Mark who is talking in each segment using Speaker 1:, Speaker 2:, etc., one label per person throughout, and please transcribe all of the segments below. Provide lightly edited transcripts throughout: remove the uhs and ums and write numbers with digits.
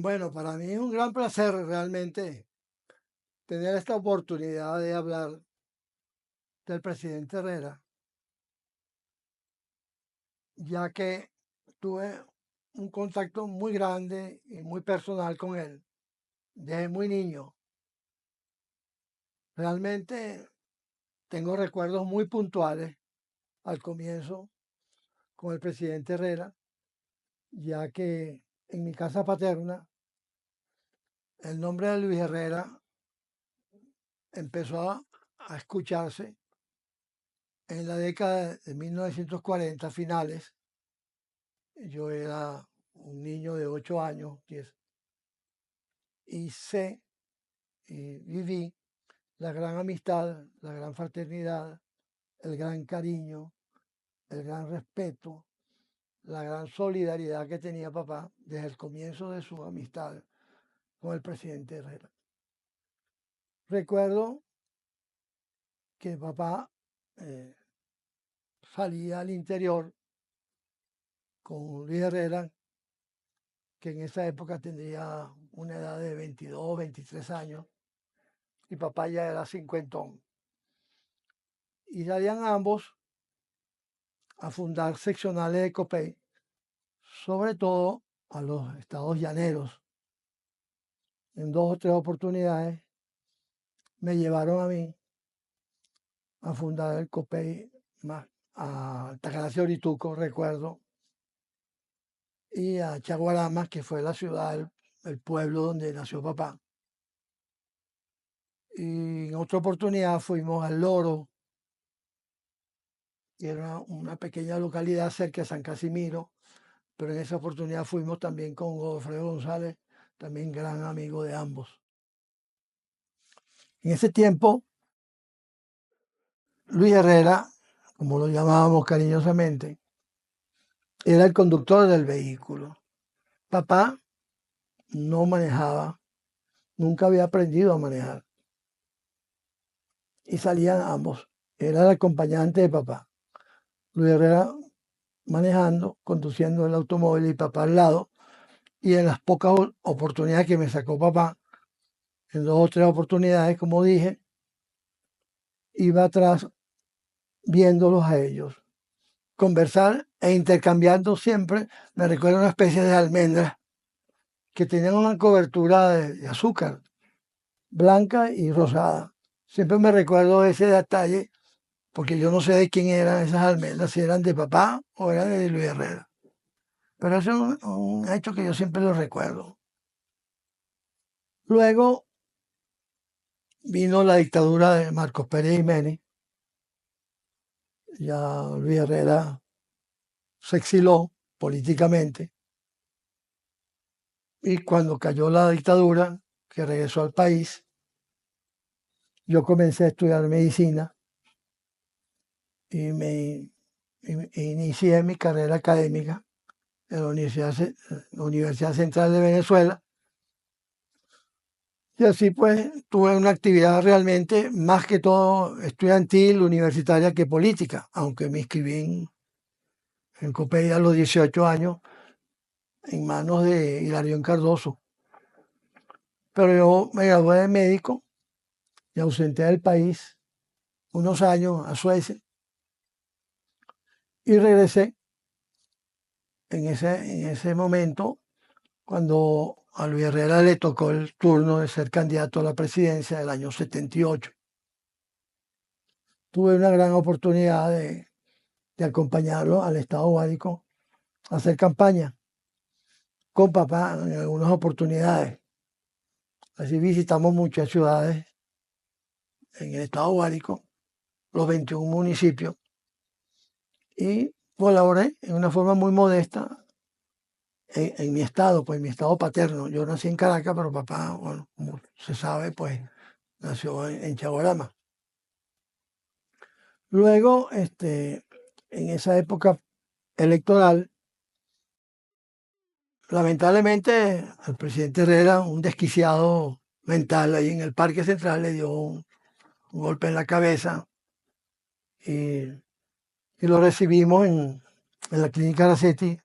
Speaker 1: Bueno, para mí es un gran placer realmente tener esta oportunidad de hablar del presidente Herrera, ya que tuve un contacto muy grande y muy personal con él desde muy niño. Realmente tengo recuerdos muy puntuales al comienzo con el presidente Herrera, ya que en mi casa paterna el nombre de Luis Herrera empezó a escucharse en la década de 1940 finales. Yo era un niño de 8 años, 10, y sé y viví la gran amistad, la gran fraternidad, el gran cariño, el gran respeto, la gran solidaridad que tenía papá desde el comienzo de su amistad con el presidente Herrera. Recuerdo que papá eh, salía al interior con Luis Herrera, que en esa época tendría una edad de 22, 23 años, y papá ya era cincuentón. Y salían ambos a fundar seccionales de COPEI, sobre todo a los estados llaneros. En 2 o 3 oportunidades me llevaron a mí a fundar el COPEI a Altagracia Orituco, recuerdo, y a Chaguarama, que fue la ciudad, el pueblo donde nació papá. Y en otra oportunidad fuimos al Loro, que era una pequeña localidad cerca de San Casimiro, pero en esa oportunidad fuimos también con Godofredo González, también gran amigo de ambos. En ese tiempo, Luis Herrera, como lo llamábamos cariñosamente, era el conductor del vehículo. Papá no manejaba, nunca había aprendido a manejar. Y salían ambos. Era el acompañante de papá. Luis Herrera manejando, conduciendo el automóvil y papá al lado. Y en las pocas oportunidades que me sacó papá, en 2 o 3 oportunidades, como dije, iba atrás viéndolos a ellos. Conversar e intercambiando siempre, me recuerda una especie de almendras que tenían una cobertura de azúcar, blanca y rosada. Siempre me recuerdo ese detalle, porque yo no sé de quién eran esas almendras, si eran de papá o eran de Luis Herrera. Pero eso es un hecho que yo siempre lo recuerdo. Luego vino la dictadura de Marcos Pérez Jiménez. Ya Luis Herrera se exiló políticamente. Y cuando cayó la dictadura, que regresó al país, yo comencé a estudiar medicina y me inicié mi carrera académica en la Universidad Central de Venezuela. Y así pues tuve una actividad realmente más que todo estudiantil, universitaria que política, aunque me inscribí en COPEI a los 18 años en manos de Hilarión Cardoso. Pero yo me gradué de médico y ausenté del país unos años a Suecia y regresé en ese momento cuando a Luis Herrera le tocó el turno de ser candidato a la presidencia del año 78. Tuve una gran oportunidad de acompañarlo al Estado Guárico a hacer campaña con papá en algunas oportunidades. Así visitamos muchas ciudades en el Estado Guárico, los 21 municipios, y colaboré en una forma muy modesta en mi estado, pues en mi estado paterno. Yo nací en Caracas, pero papá, bueno, como se sabe, pues nació en Chaguarama. Luego, en esa época electoral, lamentablemente al presidente Herrera, un desquiciado mental ahí en el Parque Central, le dio un golpe en la cabeza y, y lo recibimos en la clínica Aracetti,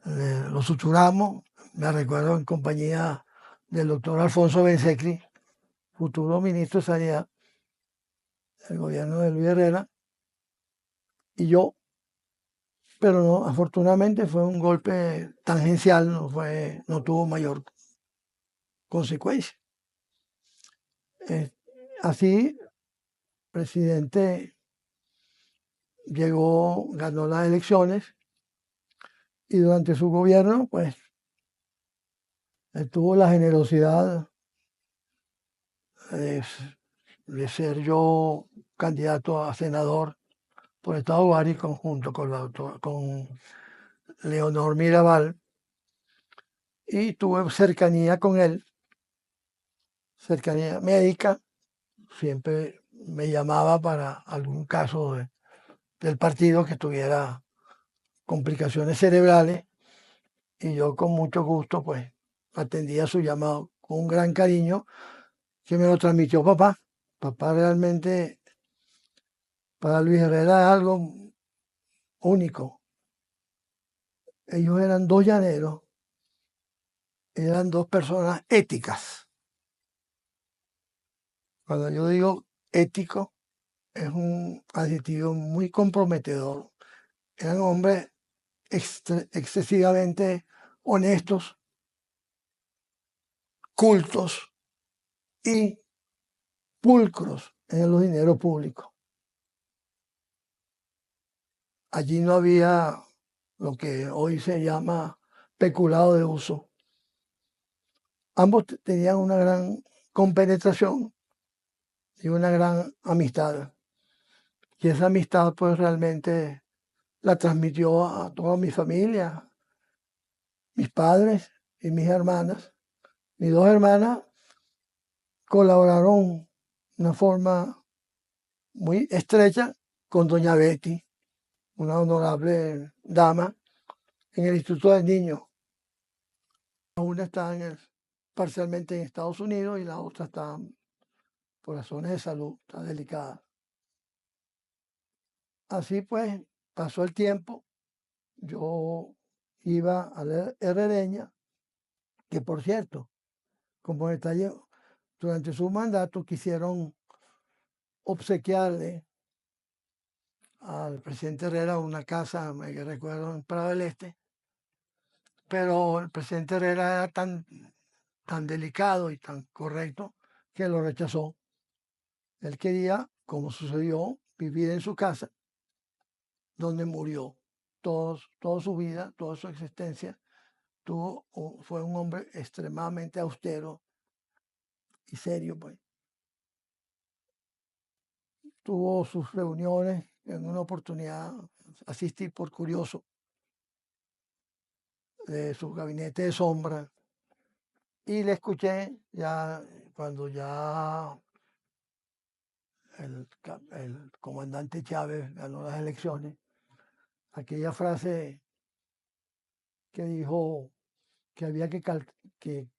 Speaker 1: lo suturamos, me recuerdo en compañía del doctor Alfonso Bensecli, futuro ministro de Sanidad del gobierno de Luis Herrera, y yo, pero no, afortunadamente fue un golpe tangencial, no tuvo mayor consecuencia. Así, presidente llegó, ganó las elecciones y durante su gobierno, pues, tuvo la generosidad de ser yo candidato a senador por Estado Guárico junto con Leonor Mirabal, y tuve cercanía con él, cercanía médica. Siempre me llamaba para algún caso del partido que tuviera complicaciones cerebrales, y yo con mucho gusto pues atendía su llamado con un gran cariño que me lo transmitió papá. Papá realmente para Luis Herrera es algo único. Ellos eran dos llaneros, eran dos personas éticas. Cuando yo digo ético, es un adjetivo muy comprometedor. Eran hombres excesivamente honestos, cultos y pulcros en los dineros públicos. Allí no había lo que hoy se llama peculado de uso. Ambos tenían una gran compenetración y una gran amistad. Y esa amistad pues realmente la transmitió a toda mi familia, mis padres y mis hermanas. Mis dos hermanas colaboraron de una forma muy estrecha con doña Betty, una honorable dama, en el Instituto del Niño. Una está parcialmente en Estados Unidos y la otra está por razones de salud, está delicada. Así pues, pasó el tiempo, yo iba a la Herrereña, que por cierto, como detalle, durante su mandato quisieron obsequiarle al presidente Herrera una casa, me recuerdo, en Prado del Este, pero el presidente Herrera era tan delicado y tan correcto que lo rechazó. Él quería, como sucedió, vivir en su casa, donde murió toda su vida, toda su existencia. Fue un hombre extremadamente austero y serio, pues. Tuvo sus reuniones en una oportunidad, asistí por curioso, de su gabinete de sombra, y le escuché ya cuando ya el comandante Chávez ganó las elecciones, aquella frase que dijo que había que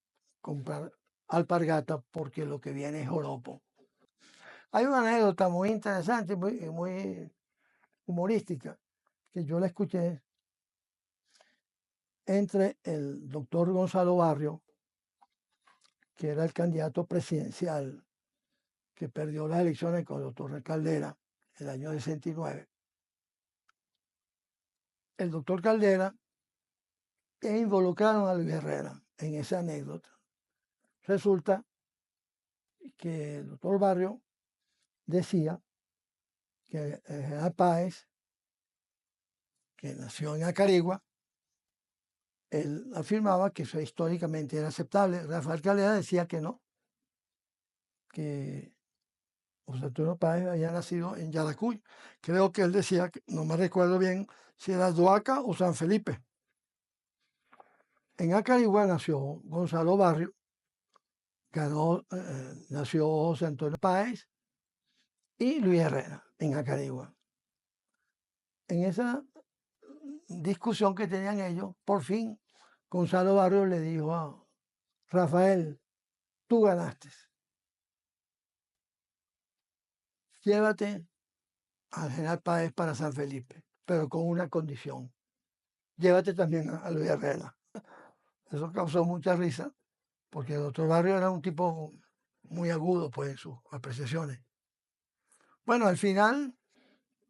Speaker 1: comprar alpargata porque lo que viene es joropo. Hay una anécdota muy interesante, muy humorística, que yo la escuché entre el doctor Gonzalo Barrio, que era el candidato presidencial que perdió las elecciones con el doctor Caldera en el año 69. El doctor Caldera e involucraron a Luis Herrera en esa anécdota. Resulta que el doctor Barrio decía que el general Páez, que nació en Acarigua, él afirmaba que eso históricamente era aceptable. Rafael Caldera decía que no, que José Antonio Páez había nacido en Yaracuy. Creo que él decía, no me recuerdo bien si era Duaca o San Felipe. En Acarigua nació Gonzalo Barrio, nació José Antonio Páez y Luis Herrera en Acarigua. En esa discusión que tenían ellos, por fin Gonzalo Barrio le dijo a Rafael: tú ganaste. Llévate al general Páez para San Felipe, pero con una condición. Llévate también a Luis Herrera. Eso causó mucha risa, porque el doctor Barrio era un tipo muy agudo, pues, en sus apreciaciones. Bueno, al final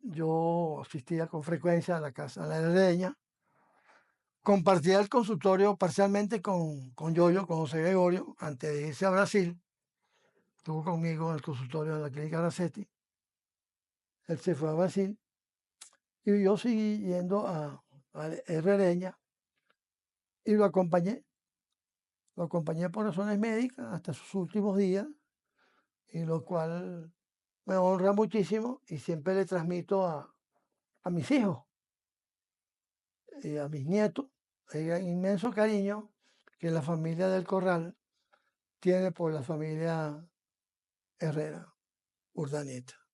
Speaker 1: yo asistía con frecuencia a la casa de la Herreña, compartía el consultorio parcialmente con Yoyo, con José Gregorio, antes de irse a Brasil. Estuvo conmigo en el consultorio de la clínica Aracetti. Él se fue a Brasil y yo seguí yendo a Herreña y lo acompañé. Lo acompañé por razones médicas hasta sus últimos días, y lo cual me honra muchísimo y siempre le transmito a mis hijos y a mis nietos el inmenso cariño que la familia del Corral tiene por la familia Herrera Urdaneta.